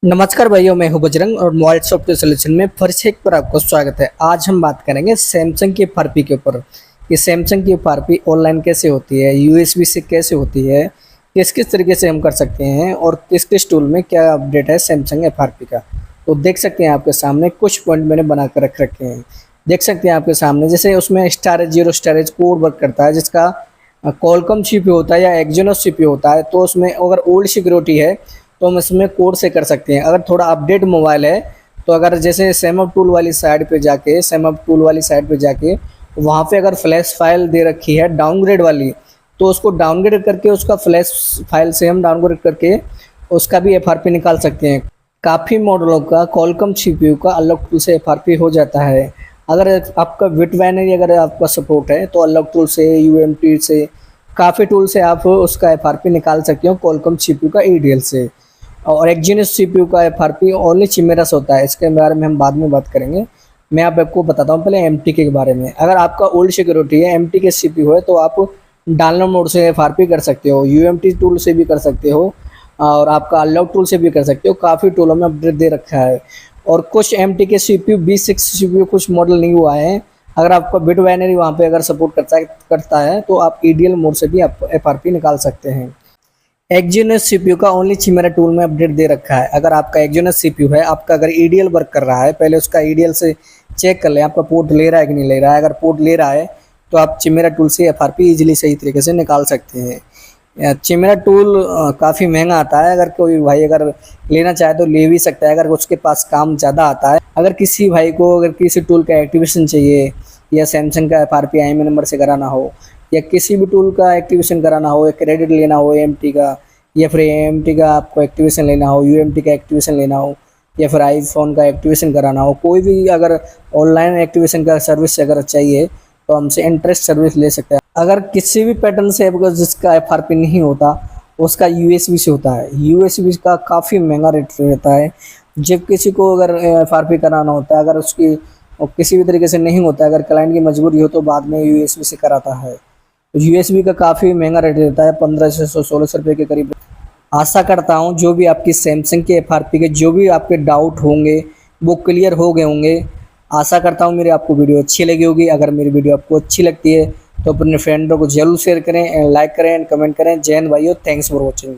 नमस्कार भाइयों, मैं हूं बजरंग और मोबाइल सॉफ्टवेयर सोल्यूशन में फिर से एक बार आपको स्वागत है। आज हम बात करेंगे सैमसंग की एफआरपी के ऊपर। ये सैमसंग की एफआरपी ऑनलाइन कैसे होती है, यूएसबी से कैसे होती है, किस किस तरीके से हम कर सकते हैं और किस किस टूल में क्या अपडेट है सैमसंग एफआरपी का। तो देख सकते हैं आपके सामने कुछ पॉइंट मैंने बना कर रख रखे हैं। देख सकते हैं आपके सामने, जैसे उसमें storage zero storage code work करता है, जिसका कॉलकॉम सीपीयू होता है या एक्जिनोस सीपीयू होता है। तो उसमें अगर ओल्ड सिक्योरिटी है तो हम इसमें कोड से कर सकते हैं। अगर थोड़ा अपडेट मोबाइल है तो अगर जैसे सेमअप टूल वाली साइड पे जाके वहाँ पे अगर फ्लैश फाइल दे रखी है डाउनग्रेड वाली, तो उसको डाउनग्रेड करके उसका फ्लैश फाइल से हम डाउनग्रेड करके उसका भी एफआरपी निकाल सकते हैं। काफ़ी मॉडलों का कॉलकॉम सीपीयू का अलग टूल से एफआरपी हो जाता है। अगर आपका बिट बाइनरी अगर आपका सपोर्ट है तो अलग टूल से, यूएमटी से, काफ़ी टूल से आप उसका एफआरपी निकाल सकते हो कॉलकॉम सीपीयू का ईडीएल से। और एक्जिनोस सीपीयू का एफआरपी ओनली चिमेरस होता है, इसके बारे में हम बाद में बात करेंगे। मैं आपको बताता हूँ पहले एमटीके के बारे में। अगर आपका ओल्ड सिक्योरिटी है, एमटीके सीपीयू है, तो आप डाउनलोड मोड से एफआरपी कर सकते हो, यूएमटी टूल से भी कर सकते हो और आपका अनलॉक टूल से भी कर सकते हो। काफ़ी टूलों में अपडेट दे रखा है। और कुछ एमटीके सीपीयू B6 सीपीयू कुछ मॉडल नहीं हुआ है। अगर आपका बिट बाइनरी वहाँ पे अगर सपोर्ट करता है तो आप ईडीएल मोड से भी आप एफआरपी निकाल सकते हैं। एक्जिनोस सीपीयू का ओनली चिमेरा टूल में अपडेट दे रखा है। अगर आपका एक्जिनोस सीपीयू है, आपका अगर ईडीएल वर्क कर रहा है, पहले उसका ईडीएल से चेक कर लें आपका पोर्ट ले रहा है कि नहीं ले रहा है। अगर पोर्ट ले रहा है तो आप चिमेरा टूल से एफआरपी इजीली सही तरीके से निकाल सकते हैं। चिमेरा टूल काफ़ी महंगा आता है, अगर कोई भाई अगर लेना चाहे तो ले भी सकता है, अगर उसके पास काम ज़्यादा आता है। अगर किसी भाई को अगर किसी टूल का एक्टिवेशन चाहिए या सैमसंग का एफआरपी आईएमई नंबर से कराना हो या किसी भी टूल का एक्टिवेशन कराना हो या क्रेडिट लेना हो एएमटी का, या फिर एएमटी का आपको एक्टिवेशन लेना हो, यूएमटी का एक्टिवेशन लेना हो, या फिर आईफोन का एक्टिवेशन कराना हो, कोई भी अगर ऑनलाइन एक्टिवेशन का सर्विस अगर चाहिए तो हमसे इंटरेस्ट सर्विस ले सकते हैं। अगर किसी भी पैटर्न से जिसका एफआरपी नहीं होता उसका यूएसबी से होता है। यूएसबी का काफ़ी महंगा रेट रहता है। जब किसी को अगर एफआरपी कराना होता है, अगर उसकी किसी भी तरीके से नहीं होता है, अगर क्लाइंट की मजबूरी हो तो बाद में यूएसबी से कराता है। यूएसबी का काफ़ी महंगा रेट रहता है, 1500 से 1600 रुपये के करीब। आशा करता हूँ जो भी आपकी सैमसंग के एफआरपी के जो भी आपके डाउट होंगे वो क्लियर हो गए होंगे। आशा करता हूँ मेरी आपको वीडियो अच्छी लगी होगी। अगर मेरी वीडियो आपको अच्छी लगती है तो अपने फ्रेंडों को जरूर शेयर करें, लाइक करें एंड कमेंट करें। जय हिंद भाइयों, थैंक्स फॉर वॉचिंग।